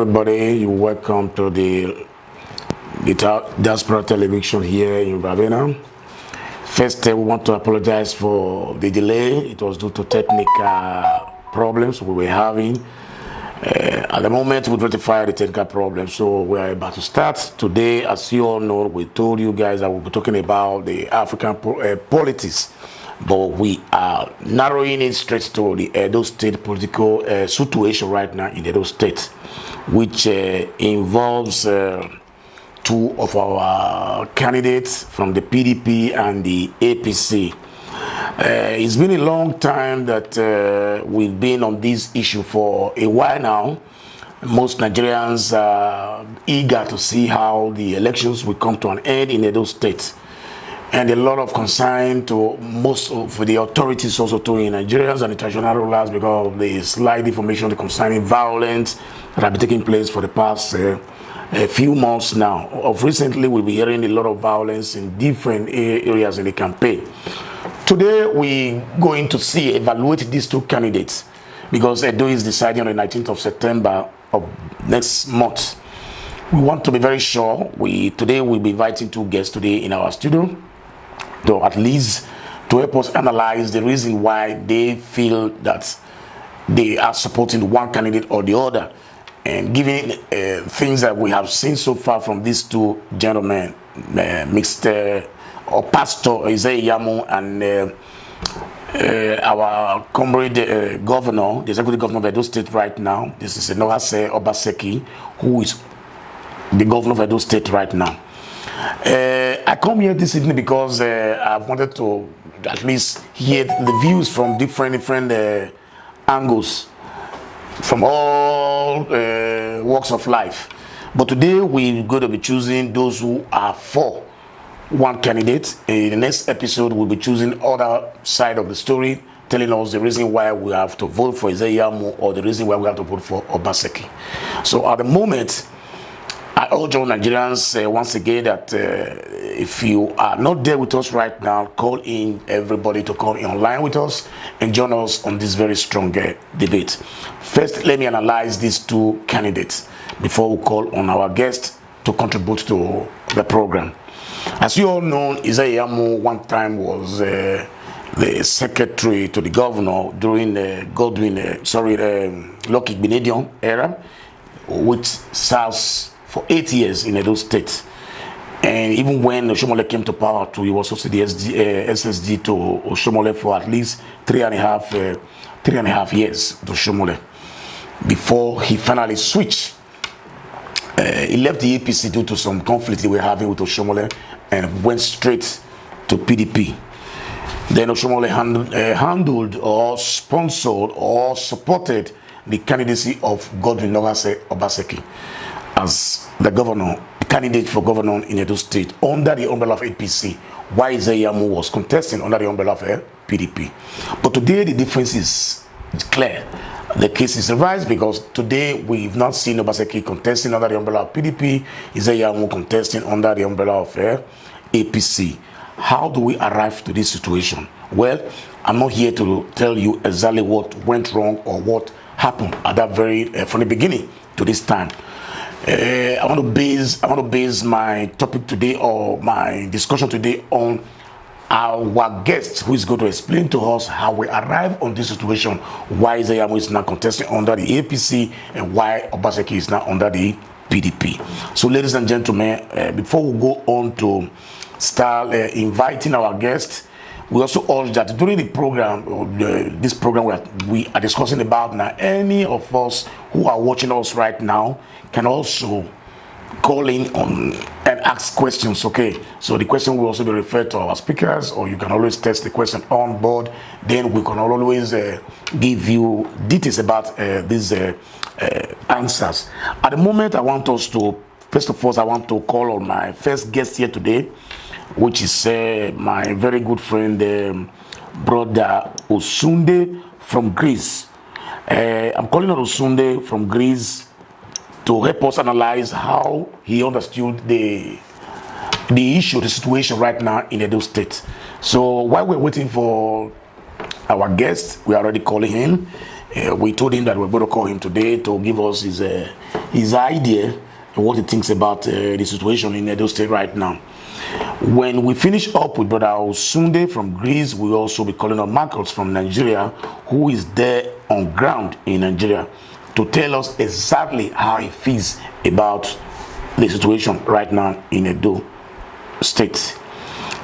Everybody, you're welcome to the Diaspora television here in Ravenna. First, we want to apologize for the delay. It was due to technical problems we were having. At the moment, we rectified the technical problems, so we are about to start. Today, as you all know, we told you guys that we'll be talking about the African politics, but we are narrowing it straight to the Edo State political situation right now in Edo State, which involves two of our candidates from the PDP and the APC. It's been a long time that we've been on this issue for a while now. Most Nigerians are eager to see how the elections will come to an end in Edo State. And a lot of concern to most of the authorities also to Nigerians and the traditional rulers because of the slight information concerning violence that have been taking place for the past a few months now. Of recently, we'll be hearing a lot of violence in different areas in the campaign. Today, we're going to evaluate these two candidates because Edo is deciding on the 19th of September of next month. We want to be very sure. Today, we'll be inviting two guests today in our studio to at least to help us analyze the reason why they feel that they are supporting one candidate or the other. And given things that we have seen so far from these two gentlemen, Mr. or Pastor Isaiah Yamu and our comrade governor, the executive governor of Edo State right now, this is Enohase Obaseki, who is the governor of Edo State right now. I come here this evening because I've wanted to at least hear the views from different angles from all walks of life. But today we're going to be choosing those who are for one candidate. In the next episode, we'll be choosing other side of the story, telling us the reason why we have to vote for Isaiah Yamu or the reason why we have to vote for Obaseki. So at the moment, I urge all Nigerians once again that if you are not there with us right now, call in everybody to call in online with us and join us on this very strong debate. First, let me analyze these two candidates before we call on our guest to contribute to the program. As you all know, Isaiah Yamu one time was the secretary to the governor during the Lucky Benedion era, which serves for 8 years in Edo State. And even when Oshomole came to power too, he was also the SSD to Oshomole for at least three and a half years to Oshomole before he finally switched. He left the APC due to some conflict they were having with Oshomole and went straight to PDP. Then Oshomole handled or sponsored or supported the candidacy of Godwin Enohase Obaseki as the candidate for governor in Edo State under the umbrella of APC, while Isaiah Yamu was contesting under the umbrella of PDP. But today the difference is clear. The case is revised because today we've not seen Obaseki contesting under the umbrella of PDP, Isaiah Yamu contesting under the umbrella of APC. How do we arrive to this situation? Well, I'm not here to tell you exactly what went wrong or what happened at that from the beginning to this time. I want to base my topic today or my discussion today on our guest, who is going to explain to us how we arrived on this situation, why Isaiah Yamu is now contesting under the APC and why Obaseki is now under the PDP. So, ladies and gentlemen, before we go on to start inviting our guests, we also urge that during the program, this program we are discussing about now, any of us who are watching us right now can also call in on and ask questions, okay? So the question will also be referred to our speakers, or you can always test the question on board. Then we can always give you details about these answers. At the moment, first of all, I want to call on my first guest here today, which is my very good friend, Brother Osunde from Greece. I'm calling on Osunde from Greece to help us analyze how he understood the issue, the situation right now in Edo State. So while we're waiting for our guest, we are already calling him. We told him that we're going to call him today to give us his idea and what he thinks about the situation in Edo State right now. When we finish up with Brother Osunde from Greece, we'll also be calling on Marcos from Nigeria, who is there on ground in Nigeria, to tell us exactly how he feels about the situation right now in Edo State.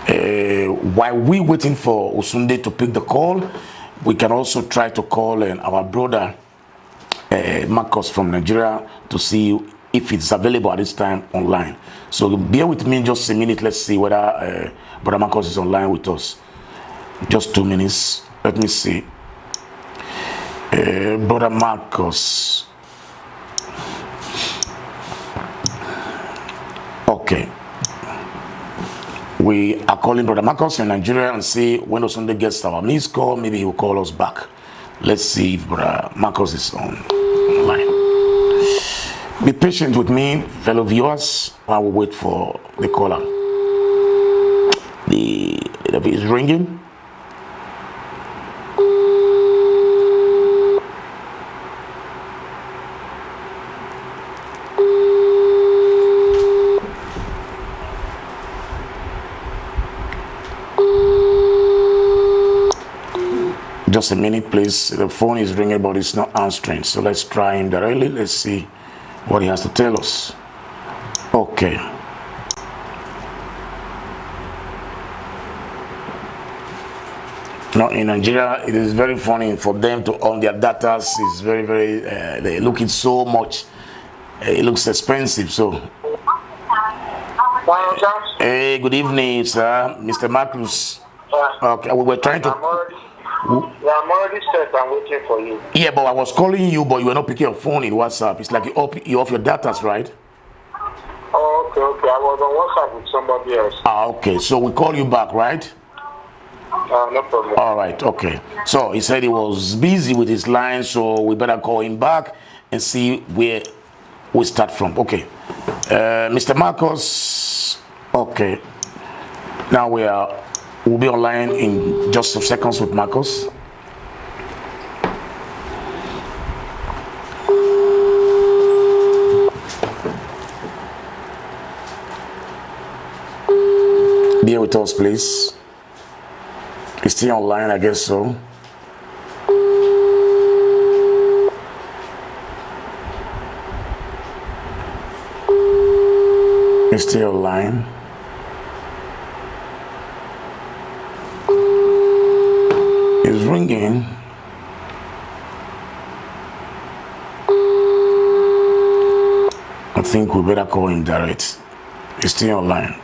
While we're waiting for Osunde to pick the call, we can also try to call our brother Marcos from Nigeria to see if it's available at this time online. So bear with me just a minute. Let's see whether Brother Marcos is online with us. Just 2 minutes. Let me see. Brother Marcos. Okay. We are calling Brother Marcos in Nigeria and see when Osunde gets our missed call, maybe he will call us back. Let's see if Brother Marcos is online. Be patient with me, fellow viewers, while we wait for the caller. The is ringing. Just a minute, please. The phone is ringing, but it's not answering. So let's try him directly. Let's see what he has to tell us. Okay. Now in Nigeria, it is very funny for them to own their data. It's very, they look it so much. It looks expensive. So, hey, good evening, sir, Mr. Marcus. Okay, we were trying to. I'm already set. I'm waiting for you. Yeah, but I was calling you, but you were not picking your phone in WhatsApp. It's like you off your data, right? Oh, okay. I was on WhatsApp with somebody else. Okay. So we call you back, right? No problem. All right. Okay. So he said he was busy with his line, so we better call him back and see where we start from. Okay. Mr. Marcos. Okay. Now we'll be online in just some seconds with Marcos. Be with us, please. He's still online, I guess so. He's still online. It's ringing. I think we better call him direct. He's still online.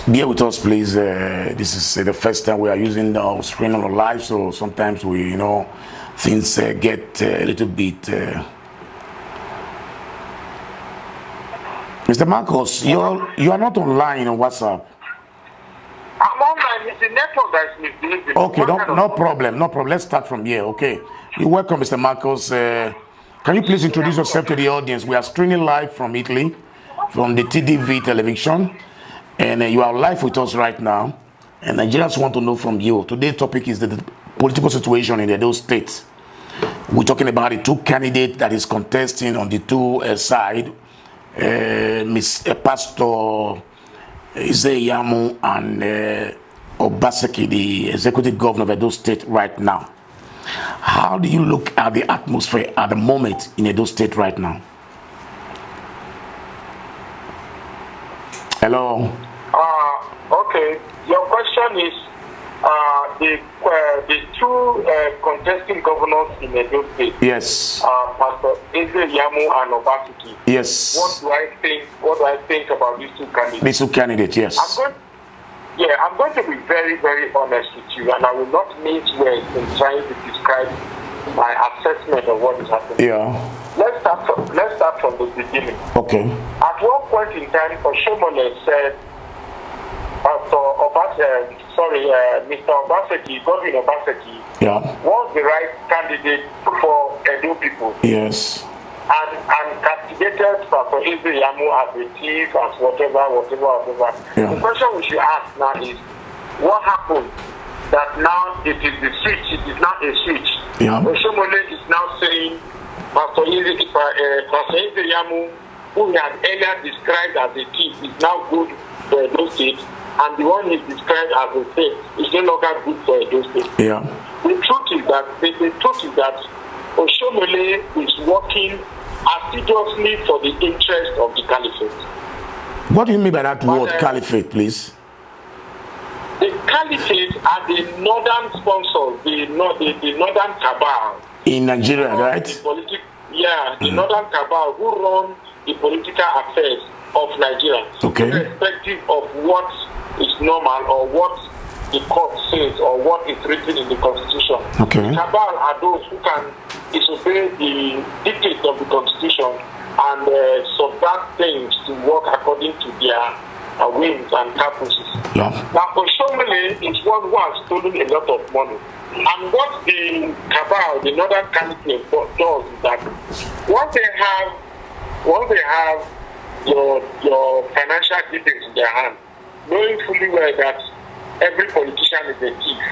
Bear with us, please. This is the first time we are using our screen on live, so sometimes we, things get a little bit. Mr. Marcos, you are not online on WhatsApp. I'm online. It's the network that is misbehaving. Okay, no problem. Let's start from here. Okay, you're welcome, Mr. Marcos. Can you please introduce yourself to the audience? We are streaming live from Italy, from the TDV television, and you are live with us right now. And Nigerians want to know from you. Today's topic is the political situation in Edo State. We're talking about the two candidates that is contesting on the two side, Pastor Izeyamu and Obaseki, the executive governor of Edo State right now. How do you look at the atmosphere at the moment in Edo State right now? Hello. Okay. Your question is the two contesting governors in Edo State. Yes. Pastor Izeyamu and Obaseki. Yes. What do I think about these two candidates? These two candidates, yes. I'm going to be very, very honest with you, and I will not mince words in trying to describe my assessment of what is happening. Yeah. Let's start from the beginning. Okay. At one point in time, Oshomole said, Mr. Obaseki, Godwin Obaseki, was the right candidate for Edo people. Yes. And castigated Pastor Izeyamu as a thief, as whatever. Yeah. The question we should ask now is, what happened that now it is the switch. It is now a switch. Yeah. Oshomole is now saying Pastor Eze Yamu, who he had earlier described as a thief, is now good for Edo State, and the one he's described as a thief is no longer good for Edo State. Yeah. The truth is that Oshomole is working assiduously for the interest of the caliphate. What do you mean by that word, caliphate, please? The caliphate are the northern sponsors, the northern cabal. In Nigeria, right? The northern cabal who run the political affairs of Nigeria. Okay. Irrespective of what is normal or what the court says or what is written in the constitution. Okay. The cabal are those who can disobey the dictates of the constitution and subvert things to work according to their whims and caprices. Yeah. Now, Oshomole is one who has stolen a lot of money. And what the cabal, the northern caliphate, does is that once they have your financial details in their hand, knowing fully well that every politician is a thief,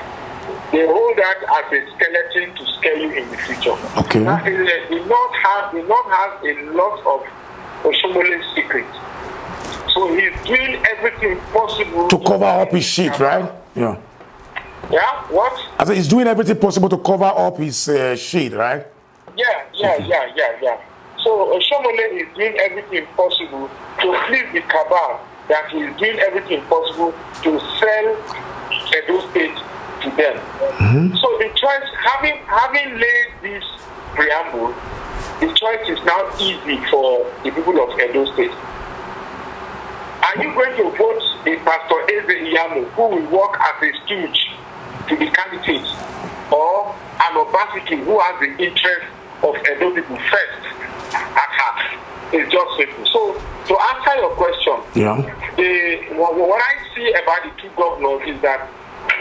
they hold that as a skeleton to scare you in the future. Okay. Now, they not have a lot of Oshomole's secrets. So he's doing everything possible to cover up his shit, right? Yeah. Yeah, what? I said he's doing everything possible to cover up his shit, right? Yeah. So Oshomole is doing everything possible to please the cabal, that he is doing everything possible to sell Edo State to them. Mm-hmm. So the choice, having laid this preamble, the choice is now easy for the people of Edo State. Are you going to vote a Pastor Eze Yamu who will work as a stooge to the candidate, or an Obaseki who has the interest of Edo people first at heart? It's just simple. So, to answer your question, what I see about the two governors is that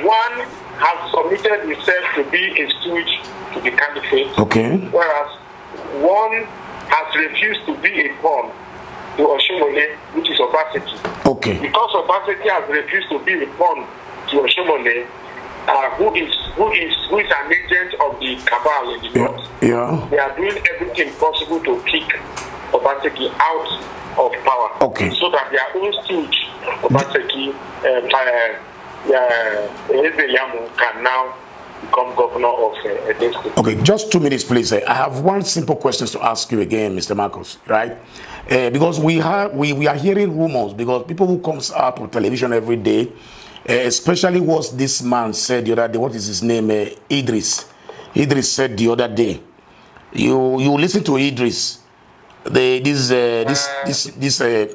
one has submitted himself to be a stooge to the candidate, whereas one has refused to be a pawn to Oshomole, which is Obaseki. Okay. Because Obaseki has refused to be a pawn to Oshomole, who is an agent of the cabal in the north. Yeah. They are doing everything possible to kick Obaseki out of power. Okay. So that their own stooge, Obaseki, Eze Yamu, can now become governor of Edo State. Okay, just 2 minutes, please. I have one simple question to ask you again, Mr. Marcus, right? Because we are hearing rumors, because people who comes out on television every day, especially what this man said the other day, what is his name? Idris. Idris said the other day. You listen to Idris, this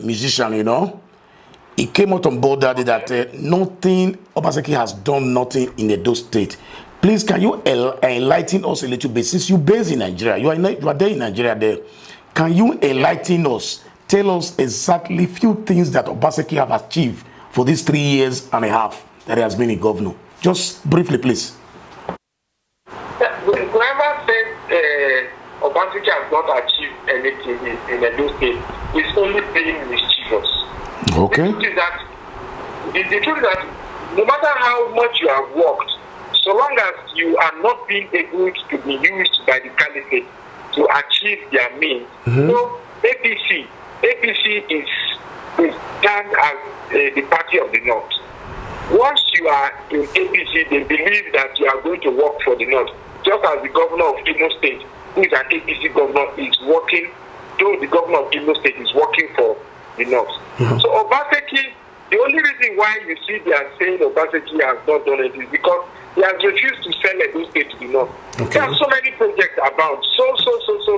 musician, you know. He came out on board that nothing, Obaseki has done nothing in Edo State. Please, can you enlighten us a little bit? Since you're based in Nigeria, you are there in Nigeria there. Can you enlighten us? Tell us exactly few things that Obaseki have achieved for these 3 years and a half that he has been a governor. Just briefly, please. Whoever said Obaseki has not achieved anything in Edo State is only being mischievous. Okay. The truth is that no matter how much you have worked, so long as you are not being able to be used by the caliphate to achieve their means, so APC is stand as the party of the North. Once you are in APC, they believe that you are going to work for the North. Just as the governor of Imo State, who is an APC governor, is working, though the governor of Imo State is working for the North. So Obaseki, the only reason why you see they are saying Obaseki has not done it is because he has refused to sell Edo State to the North. Okay. There are so many projects abound, so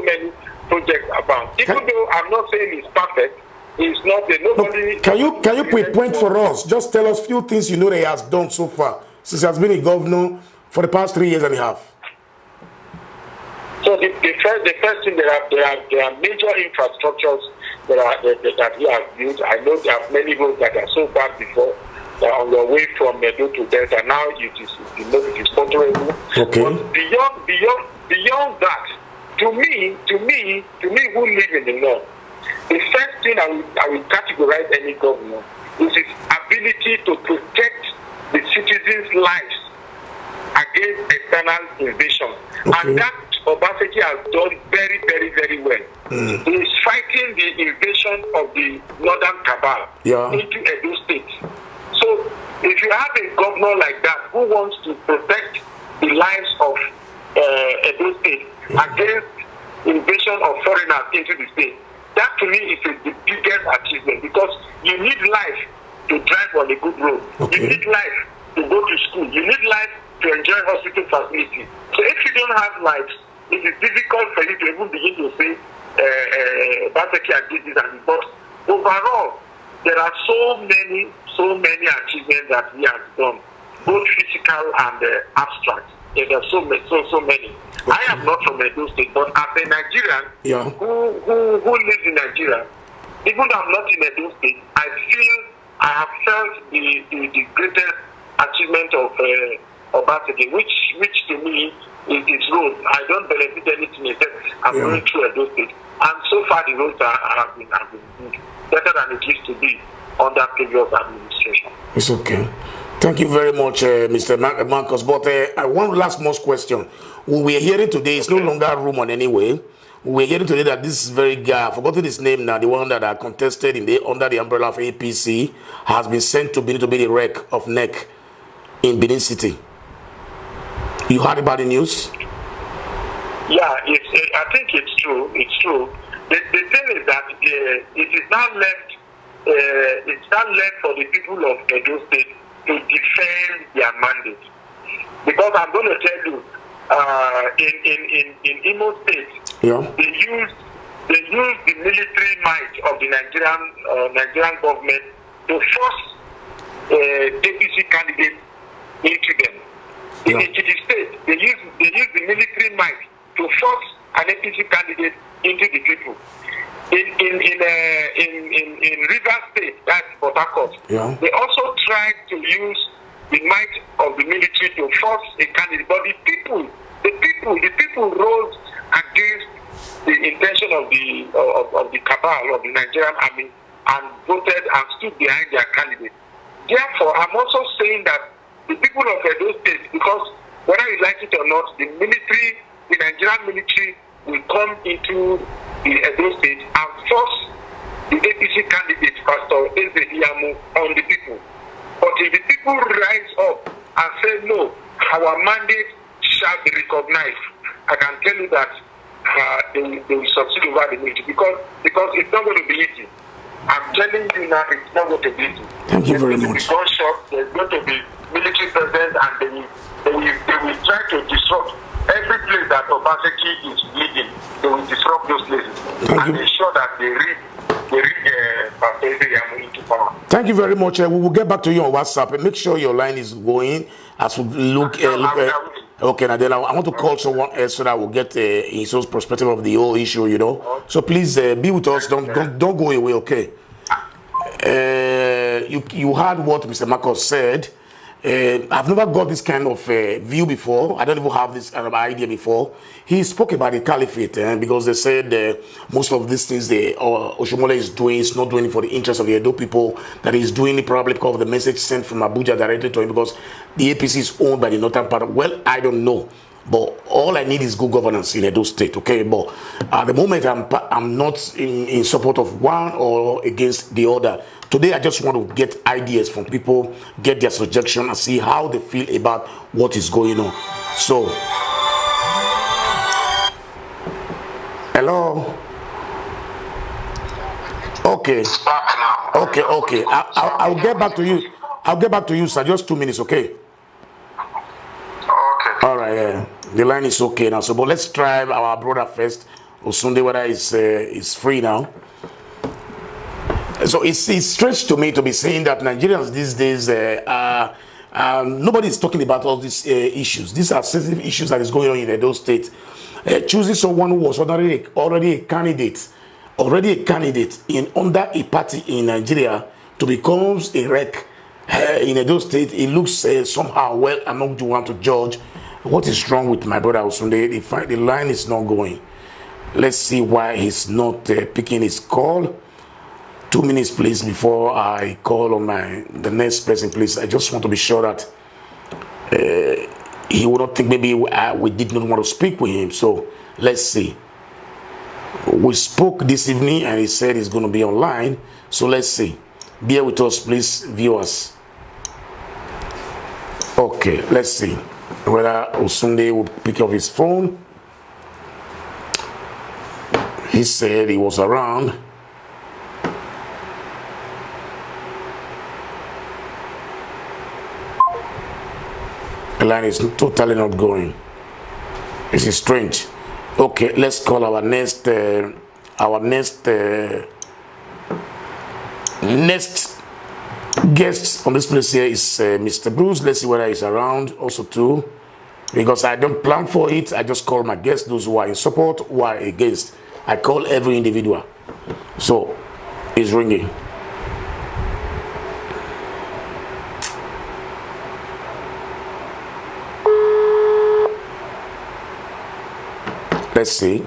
many projects abound. Even though I'm not saying it's perfect, it's not nobody. Can you pinpoint for us? Just tell us few things you know that he has done so far since he has been a governor for the past 3 years and a half. So the first thing, there are major infrastructures that he has built. I know there are many roads that are so bad before. They are on their way from Edo to Delta. Now it is portable. Okay. But beyond that, to me who live in the north, the first thing I will categorize any governor is his ability to protect the citizens' lives against external invasion. And that Obaseki has done very, very, very well. He is fighting the invasion of the northern cabal into Edo State. So if you have a governor like that who wants to protect the lives of Edo State against invasion of foreigners into the state, that to me is the biggest achievement, because you need life to drive on a good road. You need life to go to school. You need life to enjoy hospital facilities. So if you don't have life, it is difficult for you to even begin to say Obaseki did this and this. But overall, there are so many achievements that he has done, both physical and abstract. There are so many. I am not from Edo State, but as a Nigerian who lives in Nigeria, even though I'm not in Edo State, I have felt the greatest achievement of Obaseki, which to me is his road. I don't benefit anything except I'm going through Edo State, and so far the roads have been good, better than it used to be under previous administration. It's okay. Thank you very much, Mr. Marcus. But one last question. We are hearing today, it's no longer a rumor anyway. We're hearing today that this very guy, I've forgotten his name now, the one that are contested under the umbrella of APC, has been sent to Benin to be the wreck of neck in Benin City. You heard about the news? Yeah, I think it's true. It's true. The thing is that it is not left. It's not left for the people of Edo State to defend their mandate, because I'm going to tell you, in Imo State, they used the military might of the Nigerian government to force APC candidates into them. In Ekiti State, they used the military might to force an APC candidate into the people. In River State, that's Port Harcourt, they also tried to use the might of the military to force a candidate, but the people rose against the intention of the cabal of the Nigerian army and voted and stood behind their candidate. Therefore, I'm also saying that the people of Edo State, because whether you like it or not, the Nigerian military will come into the Edo State and force the APC candidate, Pastor Ezediamu, on the people. But if the people rise up and say, no, our mandate shall be recognized, I can tell you that they will succeed over the military, because it's not going to be easy. I'm telling you now, it's not going to be easy. Thank you very much. There's going to be military presence, and they will try to disrupt every place that Obaseki is leading. They will disrupt those places and ensure that they rig Pastor Ezediamu into power. Thank you very much. We will get back to you on WhatsApp and make sure your line is going as we look. Okay, now then I want to call someone else so that we'll get his perspective of the whole issue, you know. So please be with us. Don't go away, okay? You heard what Mr. Marcus said. I've never got this kind of view before. I don't even have this kind of idea before. He spoke about the caliphate because they said most of these things Oshomole is doing is not doing it for the interest of the Edo people, that he's doing it probably because of the message sent from Abuja directly to him, because the APC is owned by the northern part. Well, I don't know. But all I need is good governance in Edo State, okay? But at the moment, I'm not in support of one or against the other. Today, I just want to get ideas from people, get their suggestion, and see how they feel about what is going on. So, hello? Okay. I'll get back to you. I'll get back to you, sir. Just 2 minutes, okay? All right, yeah. The line is okay now. So, but let's try our brother first. Osunde, whether is free now. So it's strange to me to be saying that Nigerians these days, nobody is talking about all these issues. These are sensitive issues that is going on in Edo State. Choosing someone who was already a candidate in under a party in Nigeria to become a wreck in Edo State, it looks somehow, well, I'm not the one to judge. What is wrong with my brother Osunde? The line is not going. Let's see why he's not picking his call. 2 minutes, please, before I call on the next person, please. I just want to be sure that he he would not think maybe we did not want to speak with him. So let's see. We spoke this evening and he said he's going to be online. So let's see. Bear with us, please, viewers. Okay, let's see whether Osunde will pick up his phone. He said he was around. The line is totally not going. This is strange. Okay, let's call our next guest on this place here is Mr. Bruce. Let's see whether he's around also too, because I don't plan for it. I just call my guests, those who are in support, who are against. I call every individual. So it's ringing. Let's see.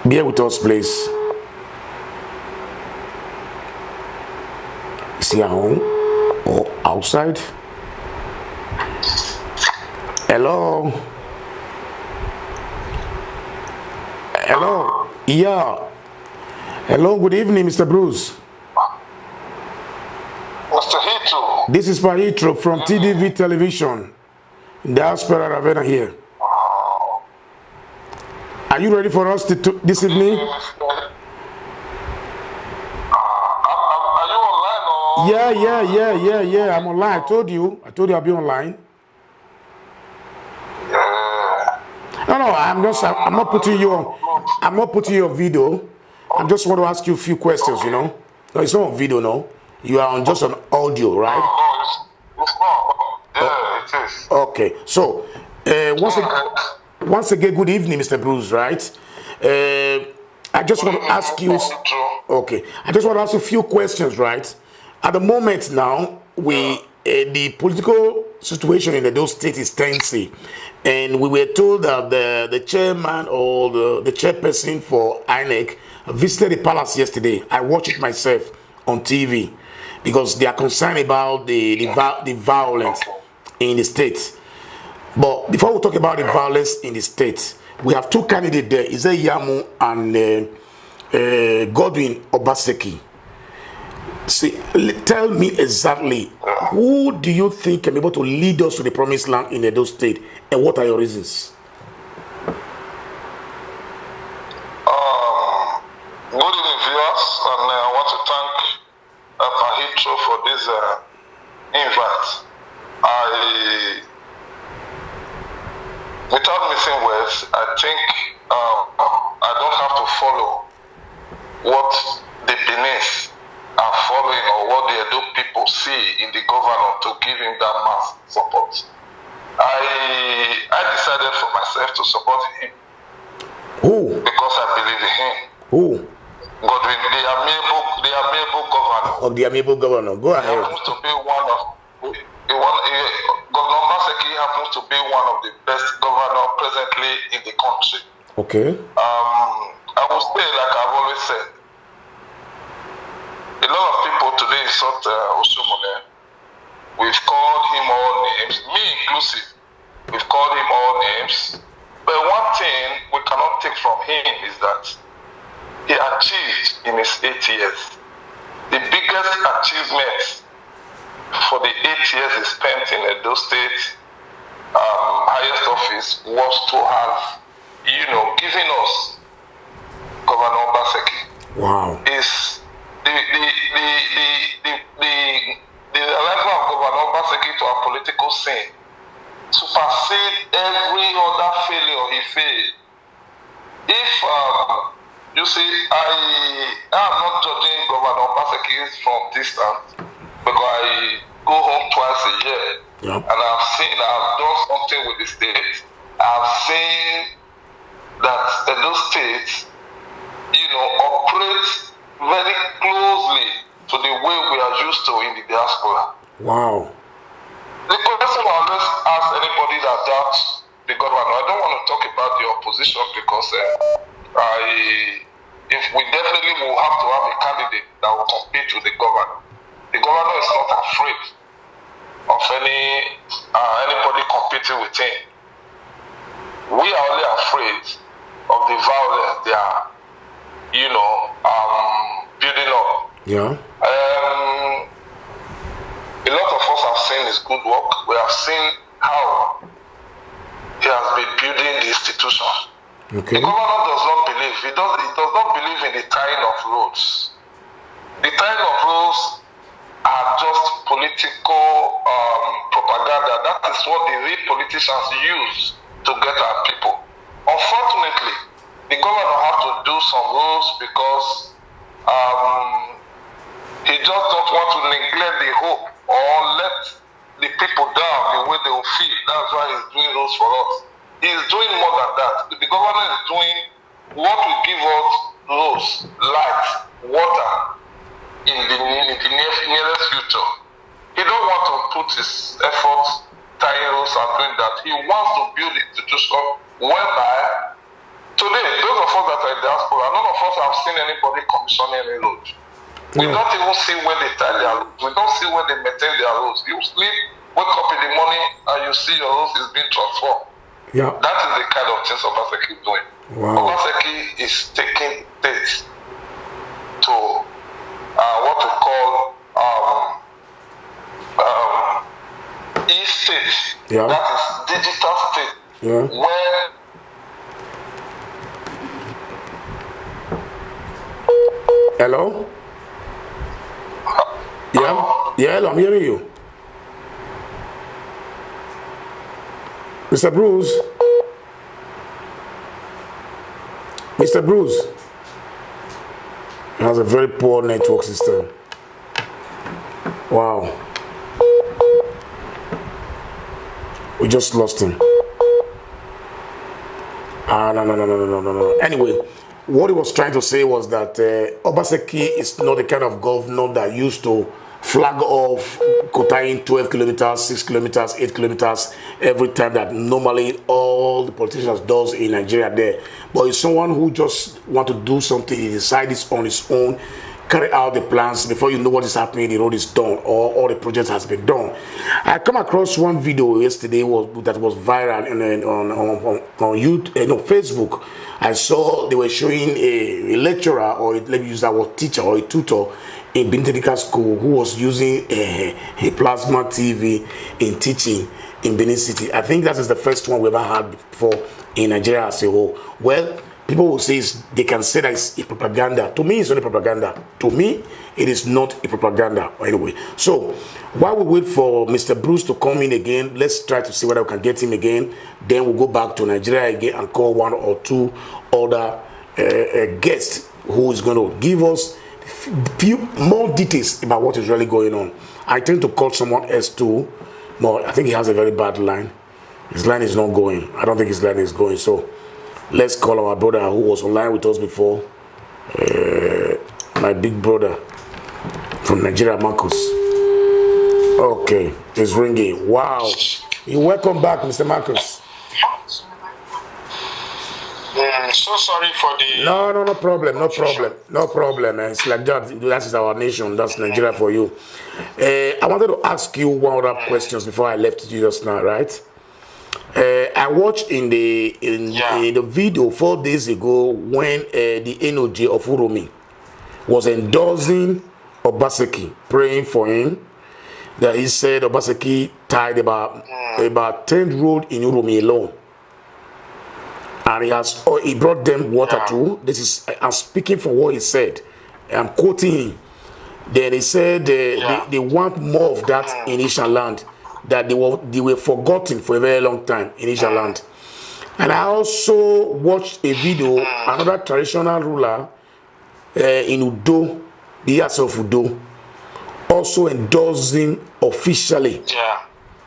Bear with us, please. Is he at home or outside? Hello? Hello? Yeah. Hello, good evening, Mr. Bruce. Mr. Hitro. This is Pahitro from TDV Television. Diasporas Ravenna here. Are you ready for us this evening? Are you online or? Yeah. I'm online. I told you I'll be online. Yeah. No, I'm not putting you on video. I just want to ask you a few questions, you know. No, it's not on video, no. You are on just on audio, right? No, it's not. Yeah, it is. Okay. So, once again, good evening, Mr. Bruce, right? I just want to ask you. Okay, I just want to ask you a few questions, right? At the moment now, the political situation in those states is tensy, and we were told that the chairman or the chairperson for INEC visited the palace yesterday. I watched it myself on TV because they are concerned about the violence in the states. But before we talk about the violence in the states, we have two candidates there, Isaiah Yamu and Godwin Obaseki. See, tell me exactly, who do you think can be able to lead us to the promised land in Edo State, and what are your reasons? Good evening, viewers, and I want to thank Pahitro for this invite. Without missing words, I think I don't have to follow what the Benin are following or what the Edo people see in the governor to give him that mass support. I decided for myself to support him. Who? Because I believe in him. Who? Godwin, the amiable governor. Of the amiable governor. Go ahead. He happens to be Governor Maseki happens to be one of the best governors presently in the country. Okay. I will say, like I've always said, a lot of people today insult Osomole. We've called him all names, me inclusive. We've called him all names. But one thing we cannot take from him is that he achieved in his 8 years. The biggest achievement for the 8 years he spent in Edo State highest office was to have, given us Governor Obaseki. Wow. Is the arrival of Governor Obaseki to our political scene supersede every other failure he failed. If you see, I am not judging Governor Obaseki from distance because I go home twice a year. Yep. And I've done something with the state. I've seen that Edo State, operates very closely to the way we are used to in the diaspora. Wow. The question I always ask anybody that doubts the governor, I don't want to talk about the opposition because if we definitely will have to have a candidate that will compete with the governor. The governor is not afraid of anybody competing with him. we are only afraid of the violence they are, building up. Yeah. A lot of us have seen his good work. We have seen how he has been building the institution. Okay. The governor does not believe. He does not believe in the tying of roads. The tying of roads are just political propaganda. That is what the real politicians use to get at people. Unfortunately, the governor has to do some roads because he just don't want to neglect the hope or let the people down the way they will feel. That's why he's doing roads for us. He's doing more than that. The governor is doing what will give us roads, light, water in the nearest future. He don't want to put his efforts tying roads and doing that. He wants to build an institution whereby today, those of us that are in diaspora, none of us have seen anybody commissioning any road. We don't even see where they tie their roads. We don't see where they maintain their roads. You sleep, wake up in the morning, and you see your roads is being transformed. Yeah. That is the kind of things Obaseki is doing. Wow. Obaseki is taking things to what we call e-state. Yeah. That is digital state. Yeah. Where Hello? Yeah? Yeah, hello, I'm hearing you. Mr. Bruce? Mr. Bruce? He has a very poor network system. Wow. We just lost him. No. Anyway, what he was trying to say was that Obaseki is not the kind of governor that used to flag off Kotain 12 kilometers, 6 kilometers, 8 kilometers every time that normally all the politicians does in Nigeria there. But it's someone who just want to do something, he decides on his own, carry out the plans before you know what is happening, the road is done or all the project has been done. I come across one video yesterday that was viral on YouTube, Facebook. I saw they were showing a lecturer, or let me use that word, teacher or a tutor in Benin School who was using a plasma TV in teaching in Benin City. I think that is the first one we ever had before in Nigeria as a whole. Well, people will say they can say that it's a propaganda. To me, it's not a propaganda. To me, it is not a propaganda. Anyway, so while we wait for Mr. Bruce to come in again, let's try to see whether we can get him again. Then we'll go back to Nigeria again and call one or two other guests who is going to give us few more details about what is really going on. I tend to call someone else too, but I think he has a very bad line. His line is not going. I don't think his line is going. So let's call our brother who was online with us before, my big brother from Nigeria, Marcus. Okay, it's ringing. Wow. You're welcome back, Mr. Marcus. So sorry for the... No problem. It's like that. That is our nation. That's Nigeria for you. I wanted to ask you one other questions before I left you just now, right? I watched in the video 4 days ago when the NOJ of Uromi was endorsing Obaseki, praying for him, that he said Obaseki tied about 10 roads in Uromi alone. And he brought them water too. I'm speaking from what he said. I'm quoting him. Then he said they want more of that in Isha land, that they were forgotten for a very long time in Isha land. And I also watched a video, another traditional ruler in Udo, the years of Udo, also endorsing officially. Yeah.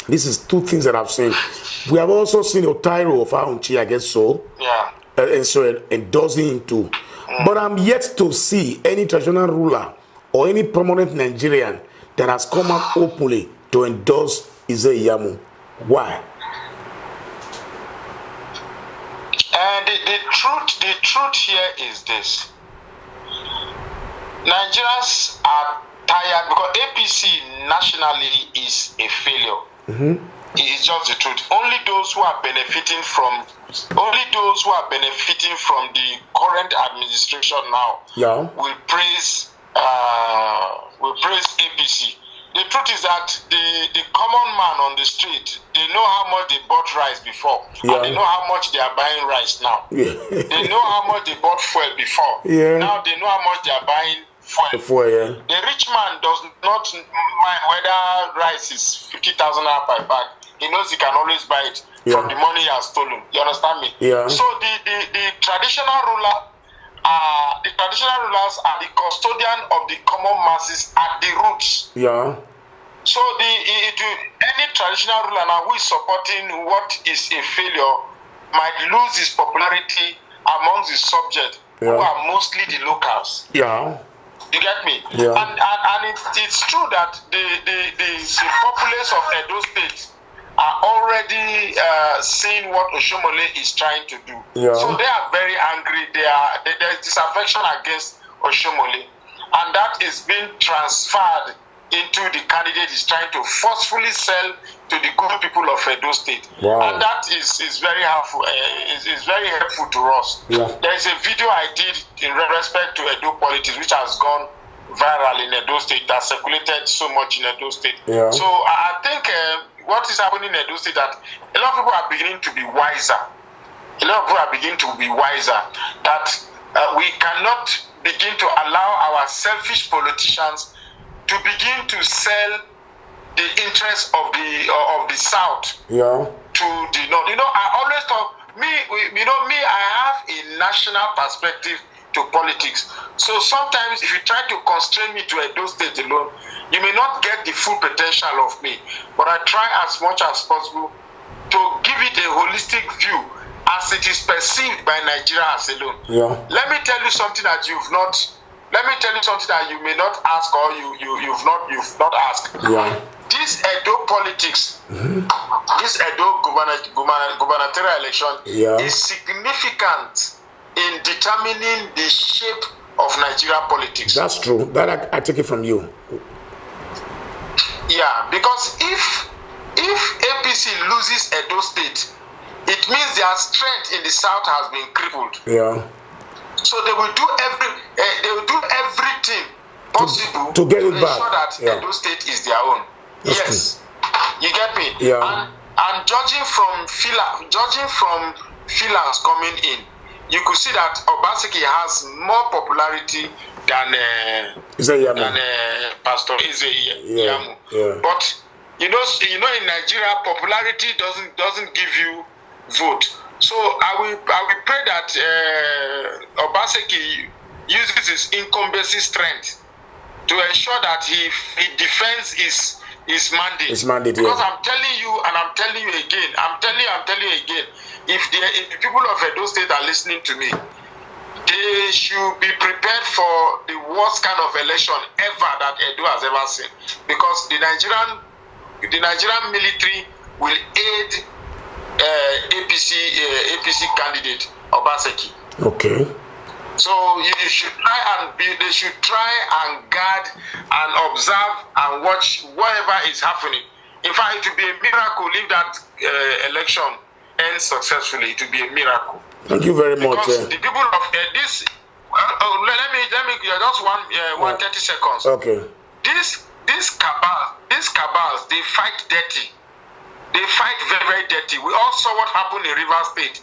This is two things that I've seen. We have also seen Otairo of Aunchi, I guess so. Yeah. And so endorsing him too. But I'm yet to see any traditional ruler or any prominent Nigerian that has come out openly to endorse Ize-Iyamu. Why? And the truth here is this. Nigerians are tired because APC nationally is a failure. It's just the truth. Only those who are benefiting from the current administration now will praise APC. The truth is that the common man on the street, they know how much they bought rice before, and they know how much they are buying rice now. They know how much they bought fuel before. Now they know how much they are buying fuel. The rich man does not mind whether rice is 50,000 naira per bag. He knows he can always buy it from the money he has stolen. You understand me? So the traditional ruler, the traditional rulers are the custodian of the common masses at the roots. So any traditional ruler now who is supporting what is a failure might lose his popularity amongst his subjects, who are mostly the locals. You get me? And it's true that the populace of Edo State are already seeing what Oshomole is trying to do. So they are very angry. There's disaffection against Oshomole, and that is being transferred into the candidate is trying to forcefully sell to the good people of Edo State. And that is very helpful. Is very helpful to us. There is a video I did in respect to Edo politics, which has gone viral in Edo State, that circulated so much in Edo State. So I think what is happening in Edo State, that a lot of people are beginning to be wiser. That we cannot begin to allow our selfish politicians to begin to sell the interests of the South to the North. I always thought, I have a national perspective to politics. So sometimes if you try to constrain me to Edo State alone, you may not get the full potential of me. But I try as much as possible to give it a holistic view as it is perceived by Nigeria as alone. Let me tell you something that you may not ask, or you've not asked. This Edo politics, this Edo gubernatorial election is significant in determining the shape of Nigeria politics. That's true. That I take it from you. Because if APC loses Edo State, it means their strength in the South has been crippled. So they will do everything possible to get it back. Ensure that Edo State is their own. That's true. You get me? And judging from freelance coming in, you could see that Obaseki has more popularity than Pastor Yamu. But you know, in Nigeria, popularity doesn't give you vote. So I will pray that Obaseki uses his incumbency strength to ensure that he defends his mandate. Because I'm telling you, and I'm telling you again, if the people of Edo State are listening to me, they should be prepared for the worst kind of election ever that Edo has ever seen. Because the Nigerian military will aid APC candidate Obaseki. So they should try and guard and observe and watch whatever is happening. In fact, it will be a miracle if that election ends successfully. It will be a miracle. Thank you very much. Because the people of this, let me just 30 seconds. These cabals, they fight dirty. They fight very, very dirty. We all saw what happened in Rivers State.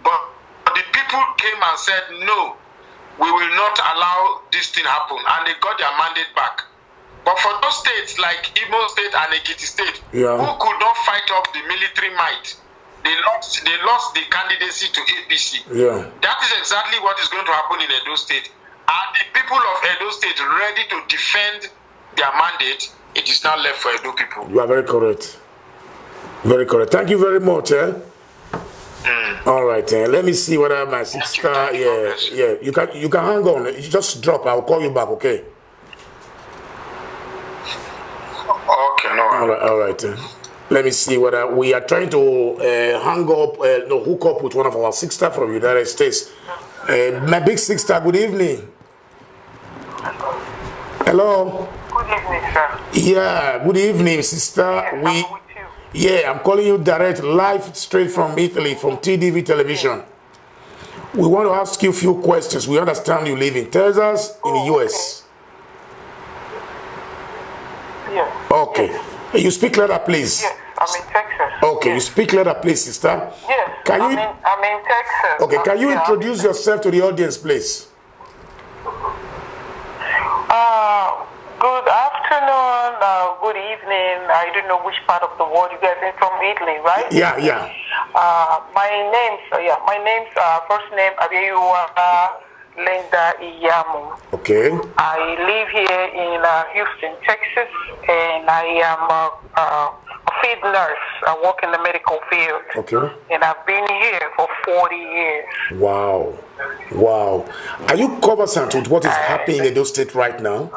But the people came and said, no, we will not allow this thing happen. And they got their mandate back. But for those states like Imo State and Ekiti State, who could not fight off the military might, they lost the candidacy to APC. That is exactly what is going to happen in Edo State. And the people of Edo State ready to defend their mandate, it is now left for Edo people. You are very correct. Very correct. Thank you very much. All right. Let me see whether my sister. You can hang on. You just drop. I'll call you back. Okay. Okay. No. All right. Let me see whether we are trying to hook up with one of our sisters from the United States. My big sister. Good evening. Hello. Good evening, sir. Yeah. Good evening, sister. Yeah, I'm calling you direct, live, straight from Italy, from TDV television. We want to ask you a few questions. We understand you live in Texas, in the US. Yes. Okay. Yes. You speak louder, please. Yes, I'm in Texas. Okay, yes. You speak louder, please, sister. Yes, I'm in Texas. Okay, can you introduce yourself to the audience, please? Good afternoon, good evening. I don't know which part of the world you guys are from, Italy, right? Yeah. My name's first name Abiyiwa Linda Iyamu. Okay. I live here in Houston, Texas, and I am a field nurse. I work in the medical field. Okay. And I've been here for 40 years. Wow. Are you conversant with what is happening in Edo State right now?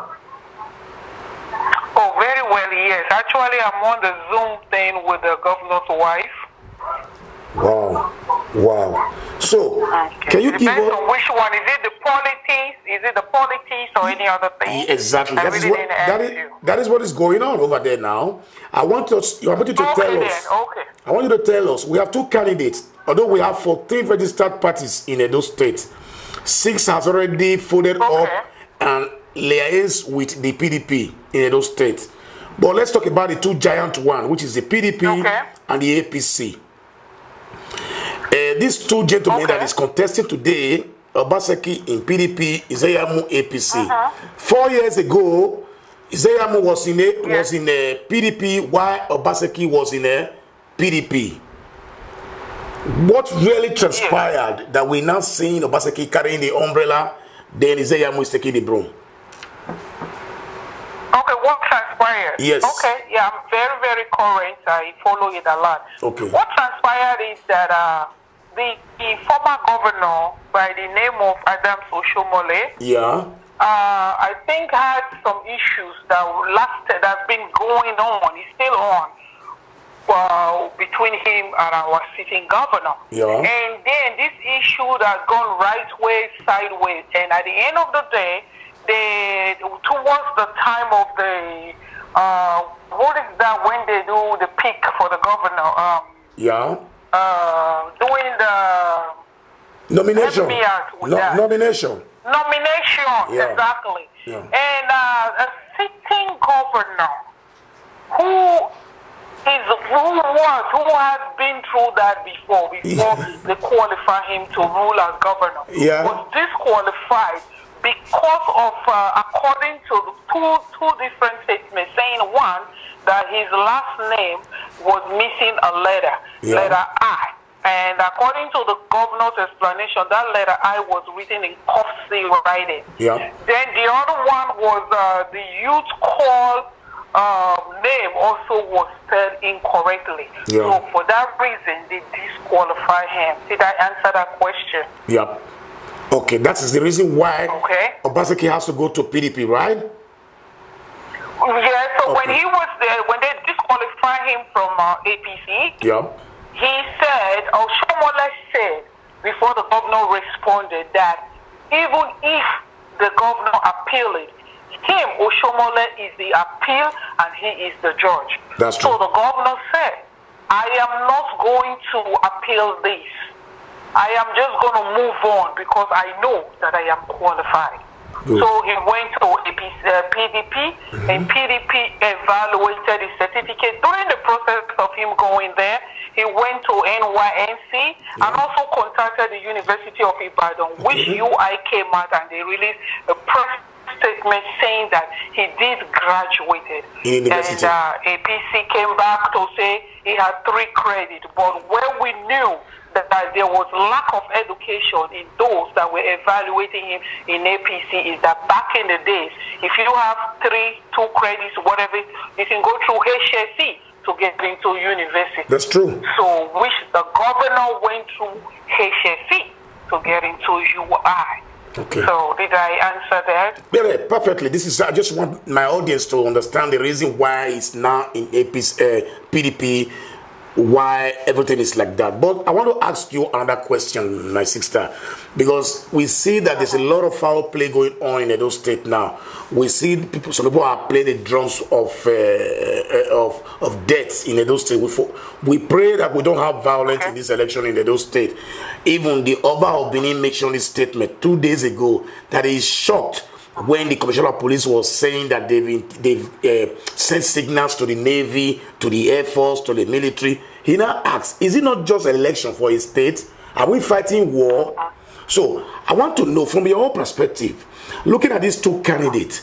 Oh, very well, yes. Actually, I'm on the Zoom thing with the governor's wife. Wow. So, can you give us... Depends on which one. Is it the politics? Is it the politics or any other thing? Exactly. That is what is going on over there now. I want you to tell us. Okay. I want you to tell us. We have two candidates. Although we have 14 registered parties in Edo State, 6 has already folded up and liaised with the PDP in Edo State. But let's talk about the two giant one, which is the PDP and the APC. These two gentlemen that is contesting today, Obaseki in PDP, Izeyamu APC. 4 years ago, Izeyamu was in a PDP, while Obaseki was in a PDP. What really transpired that we're now seeing Obaseki carrying the umbrella, then Izeyamu is taking the broom? Okay, what transpired? Yes. Okay, yeah, I'm very, very current. I follow it a lot. Okay. What transpired is that the former governor by the name of Adams Oshomole, I think had some issues that's been going on, is still on, between him and our sitting governor. And then this issue has gone right way, sideways, and at the end of the day, towards the time of the what is that when they do the pick for the governor? Doing the nomination. Nomination, exactly. And a sitting governor who has been through that before they qualify him to rule as governor, was disqualified because of, according to two different statements, saying one, that his last name was missing a letter I. And according to the governor's explanation, that letter I was written in cursive writing. Then the other one was the youth call name also was spelled incorrectly. So for that reason, they disqualify him. Did I answer that question? Okay, that is the reason why Obaseki has to go to PDP, right? Yeah, so when he was there, when they disqualified him from APC, he said, Oshomole said, before the governor responded, that even if the governor appealed it, him, Oshomole, is the appeal and he is the judge. That's true. So the governor said, I am not going to appeal this. I am just going to move on because I know that I am qualified. So he went to PDP, and PDP evaluated his certificate. During the process of him going there, he went to NYNC and also contacted the University of Ibadan, which UI came out and they released a press statement saying that he did graduate. And APC came back to say he had 3 credits, but where we knew that there was lack of education in those that were evaluating him in APC is that back in the days, if you have 2 credits, whatever, you can go through HSC to get into university. That's true. So, which the governor went through HSC to get into UI. Okay. So, did I answer that? Yeah, perfectly. I just want my audience to understand the reason why it's now in APC, PDP why everything is like that. But I want to ask you another question, my sister, because we see that there's a lot of foul play going on in Edo State now. We see people, some people are playing the drums of death in Edo State. We pray that we don't have violence in this election in Edo State. Even the Oba of Benin mentioned his statement 2 days ago that he is shocked when the Commissioner of Police was saying that they've sent signals to the Navy, to the Air Force, to the military. He now asks, is it not just an election for a state? Are we fighting war? So I want to know from your own perspective, looking at these two candidates,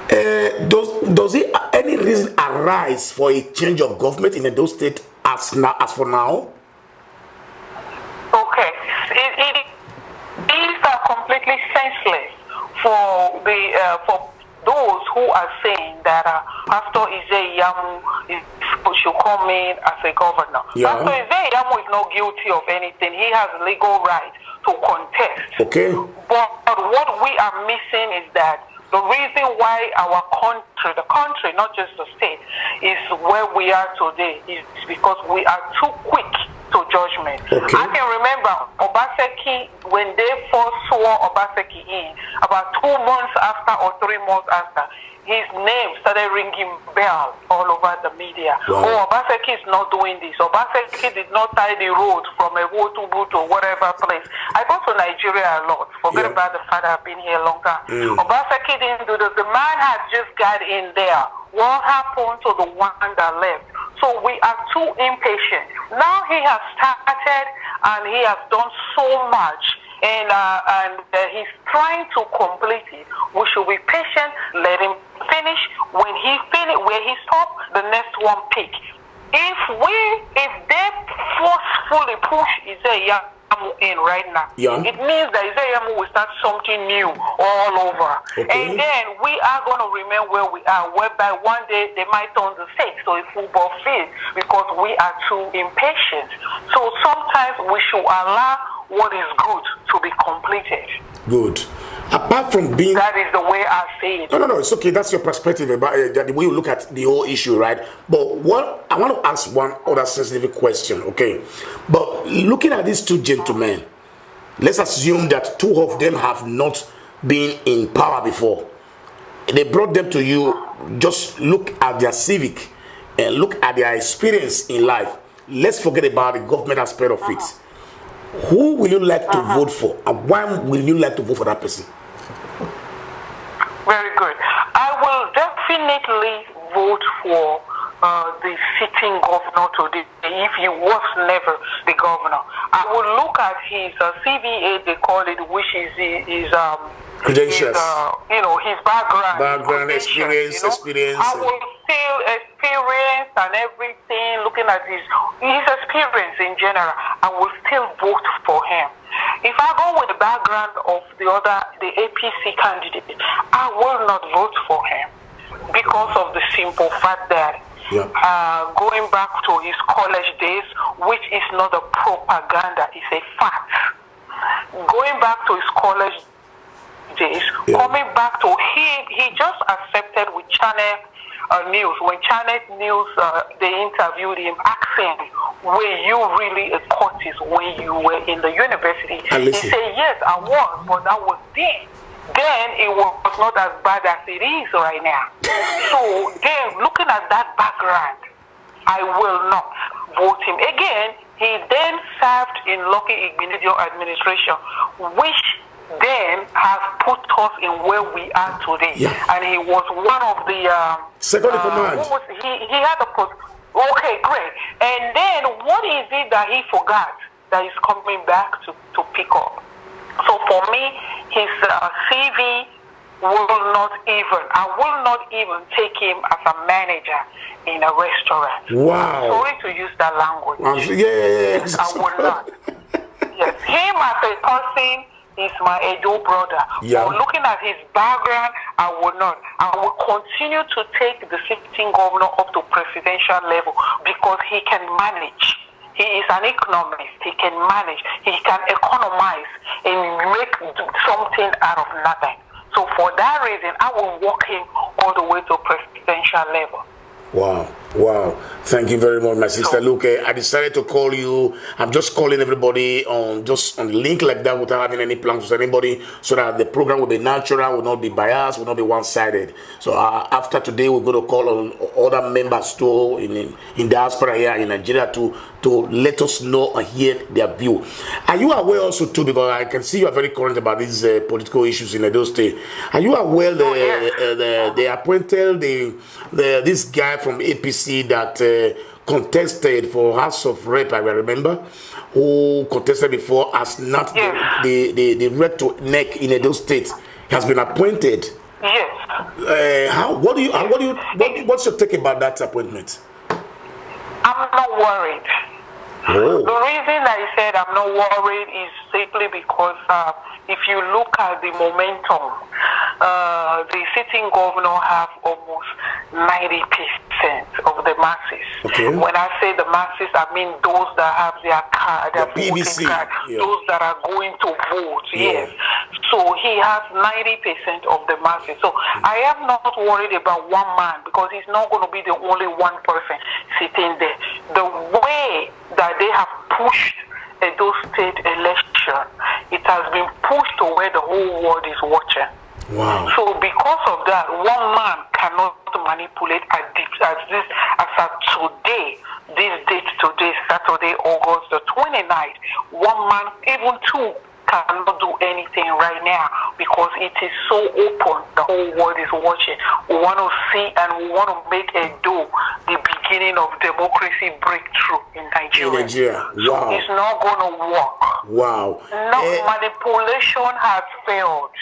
does any reason arise for a change of government in those states as for now? Okay, these are completely senseless for those who are saying that Pastor Ize-Iyamu should come in as a governor. Yeah. Pastor Ize-Iyamu is not guilty of anything. He has legal right to contest. Okay. But what we are missing is that the reason why our country, the country, not just the state, is where we are today is because we are too quick to judgment. Okay. I can remember Obaseki, when they first swore Obaseki in, about 2 months after or 3 months after, his name started ringing bells all over the media. Wow. Oh, Obaseki is not doing this. Obaseki did not tie the road from a Wotubu to whatever place. I go to Nigeria a lot. Forget about the fact I've been here a long time. Obaseki didn't do this. The man has just got in there. What happened to the one that left? So we are too impatient. Now he has started and he has done so much. And he's trying to complete it. We should be patient, let him finish. When he finish, where he stops, the next one pick. If they forcefully push Ize-Iyamu in right now, it means that Ize-Iyamu will start something new all over. Okay. And then we are going to remain where we are, whereby one day they might turn the state to a football field because we are too impatient. So sometimes we should allow what is good to be completed. Good. Apart from being... That is the way I see it. No, it's okay. That's your perspective about the way you look at the whole issue, right? But what I want to ask one other sensitive question, okay? But looking at these two gentlemen, let's assume that two of them have not been in power before. They brought them to you. Just look at their civic and look at their experience in life. Let's forget about the government aspect of it. Who will you like to vote for, and why will you like to vote for that person? Very good. I will definitely vote for the sitting governor today if he was never the governor. I will look at his CVA, they call it, which is his credentials. His background, experience. I will feel experience and everything, looking at his experience in general, I will still vote for him. If I go with the background of the APC candidate, I will not vote for him because of the simple fact that going back to his college days, which is not a propaganda, it's a fact. Going back to his college days, coming back to he just accepted with Channel News. When Channel News they interviewed him, asking, were you really a courtist when you were in the university? He said, yes, I was, but that was then. Then it was not as bad as it is right now. So then, looking at that background, I will not vote him. Again, he then served in Lucky Gubernatorial administration, which then has put us in where we are today. And he was one of the second in command. He had a post. Okay, great. And then what is it that he forgot that is coming back to pick up? So for me, his CV I will not even take him as a manager in a restaurant. Wow. Sorry to use that language. Yes. I will not. Yes, him as a person is my Edo brother. But looking at his background, I will not. I will continue to take the sitting governor up to presidential level because he can manage. He is an economist. He can manage. He can economize and make something out of nothing. So for that reason, I will walk him all the way to presidential level. Wow. Wow, thank you very much, my sister. Look, I decided to call you. I'm just calling everybody on the link like that without having any plans with anybody, so that the program will be natural, will not be biased, will not be one-sided. So after today, we're going to call on other members too in diaspora here in Nigeria to let us know and hear their view. Are you aware also too, because I can see you are very current about these political issues in Edo State. Are you aware they appointed this guy from APC that contested for House of Rep, I remember, who contested before as not the rector neck in Edo State, has been appointed? Yes. What's your take about that appointment? I'm not worried. Oh. The reason I said I'm not worried is simply because if you look at the momentum, the sitting governor have almost 90% of the masses. Okay. When I say the masses, I mean those that have their card, their PVC, voting card, those that are going to vote. Yes. So he has 90% of the masses. So I am not worried about one man, because he's not going to be the only one person sitting there. The way that they have pushed Edo State election, it has been pushed to where the whole world is watching. Wow. So because of that, one man cannot manipulate as of today, this date today, Saturday, August the 29th. One man, even two, cannot do anything right now, because it is so open. The whole world is watching. We want to see and we want to make Edo the beginning of democracy breakthrough in Nigeria. Wow. So it's not going to work. Wow. No, manipulation has failed.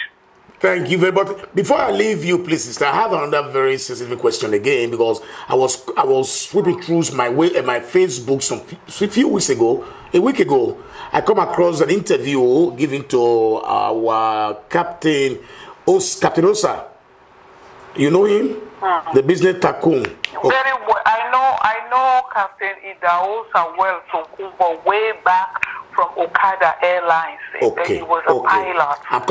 Thank you very much. Before I leave you, please, sister, I have another very sensitive question again, because I was sweeping through my Facebook a week ago. I come across an interview given to our Captain Osa. You know him? The business tycoon. Very well. I know Captain Idaosa well from way back from Okada Airlines. Okay. He was a pilot. I'm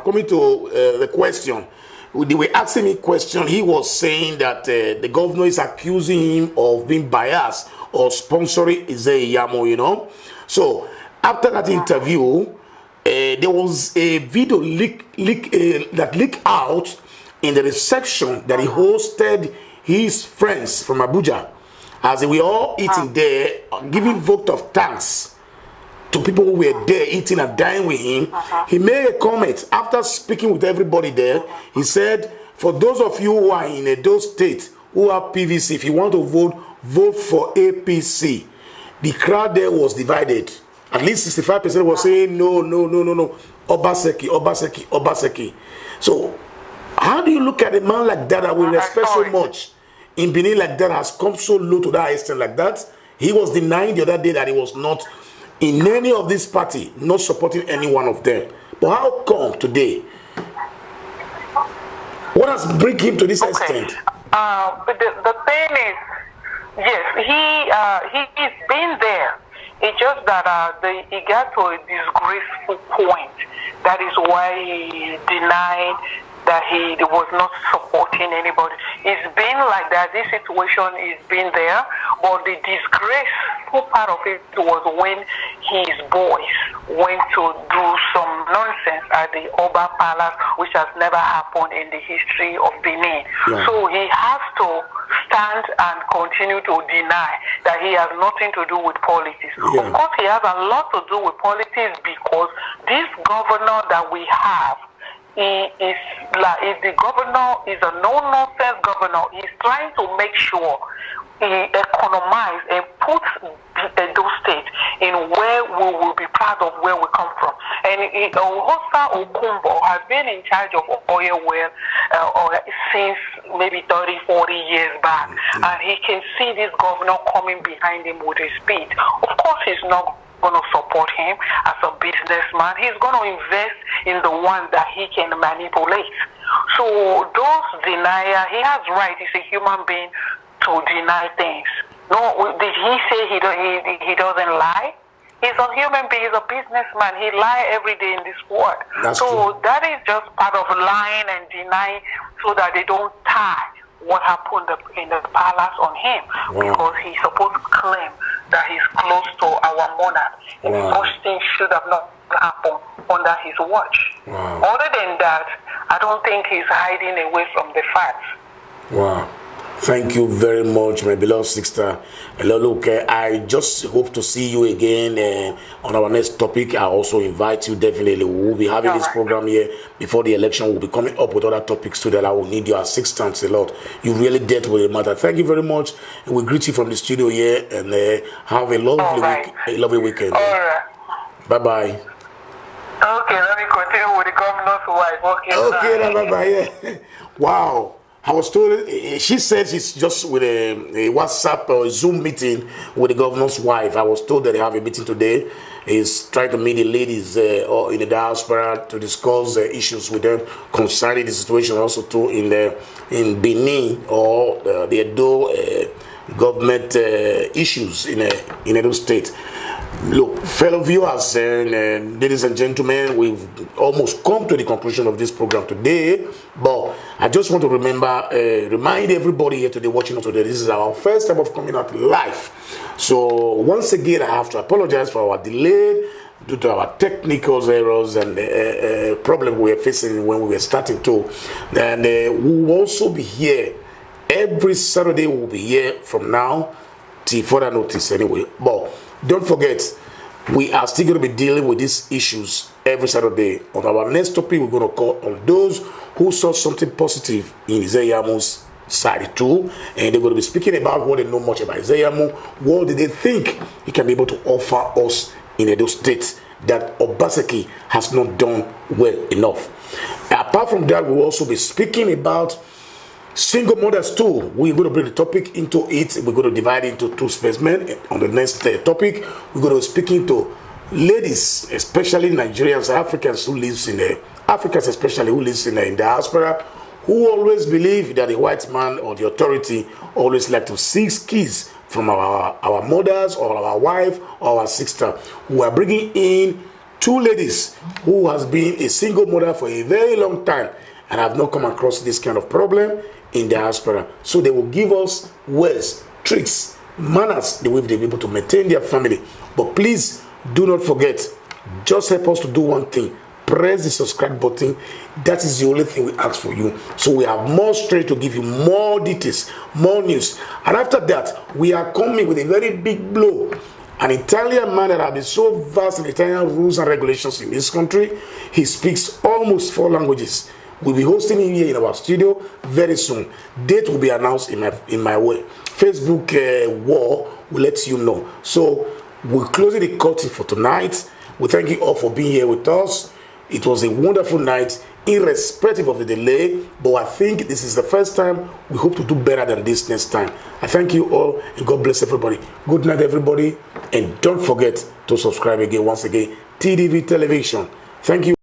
coming to the question. They were asking me question. He was saying that the governor is accusing him of being biased or sponsoring Yamo, you know. So after that interview, there was a video that leaked out in the reception that he hosted his friends from Abuja, as they were all eating there, giving vote of thanks to people who were there eating and dining with him. He made a comment after speaking with everybody there. He said, for those of you who are in Edo State who have PVC, if you want to vote for APC. The crowd there was divided. At least 65% was saying no, Obaseki. So how do you look at a man like that we respect so much in Benin, like that, has come so low to that extent like that? He was denying the other day that he was not in any of this party, not supporting any one of them. But how come today? What has bring him to this extent? But the thing is, yes, he's been there. It's just that he got to a disgraceful point. That is why he denied that he was not supporting anybody. It's been like that. This situation is been there, but the disgraceful part of it was when his boys went to do some nonsense at the Oba Palace, which has never happened in the history of Benin. Yeah. So he has to stand and continue to deny that he has nothing to do with politics. Yeah. Of course, he has a lot to do with politics, because this governor that we have, the governor is a no-nonsense governor. He's trying to make sure he economizes and puts Edo State in where we will be proud of where we come from. And Hosa Okumbo has been in charge of oil well since maybe 30, 40 years back. And he can see this governor coming behind him with his speed. Of course, he's not going to support him as a businessman. He's going to invest in the one that he can manipulate. So those deniers, he has right. He's a human being to deny things. No, did he say he doesn't lie? He's a human being. He's a businessman. He lies every day in this world. That's so true. That is just part of lying and denying, so that they don't tie what happened in the palace on him, because he's supposed to claim that he's close to our monarch. And such things should have not happened under his watch. Other than that, I don't think he's hiding away from the facts. Wow. Thank you very much, my beloved sister. Look, I just hope to see you again on our next topic. I also invite you, definitely. We will be having this program here before the election. We'll be coming up with other topics too that I will need your assistance a lot. You really dealt with the matter. Thank you very much. And we greet you from the studio here, and have a lovely weekend. All right. Bye-bye. Okay, let me continue with the governor's wife. Okay, bye-bye. Yeah. Wow. I was told, she said she's just with a WhatsApp or a Zoom meeting with the governor's wife. I was told that they have a meeting today. He's trying to meet the ladies in the diaspora to discuss issues with them concerning the situation also too in Benin or the Edo government issues in Edo State. Look, fellow viewers and ladies and gentlemen, we've almost come to the conclusion of this program today, but I just want to remind everybody here today watching us today, this is our first time of coming out live. So once again, I have to apologize for our delay due to our technical errors and problem we were facing when we were starting to. And we will also be here every Saturday. We'll be here from now till further notice anyway. But don't forget, we are still going to be dealing with these issues every Saturday. On our next topic, we're going to call on those who saw something positive in Izeyamu's side too. And they're going to be speaking about what they know much about Izeyamu. What did they think he can be able to offer us in Edo State that Obaseki has not done well enough. Apart from that, we'll also be speaking about single mothers too. We're going to bring the topic into it. We're going to divide it into two specimens. On the next topic, we're going to be speaking to ladies, especially Nigerians, Africans who lives in the Africans, especially who lives in the diaspora, who always believe that the white man or the authority always like to seize keys from our mothers or our wife or our sister. We are bringing in two ladies who has been a single mother for a very long time and have not come across this kind of problem in diaspora. So they will give us ways, tricks, manners, the way they'll be able to maintain their family. But please do not forget, just help us to do one thing. Press the subscribe button. That is the only thing we ask for you. So we have more strength to give you more details, more news. And after that, we are coming with a very big blow. An Italian man that has been so vast in Italian rules and regulations in this country. He speaks almost 4 languages. We'll be hosting him here in our studio very soon. Date will be announced in my way. Facebook wall will let you know. So we're closing the curtain for tonight. We thank you all for being here with us. It was a wonderful night, irrespective of the delay. But I think this is the first time. We hope to do better than this next time. I thank you all and God bless everybody. Good night, everybody. And don't forget to subscribe again, once again, TDV Television. Thank you.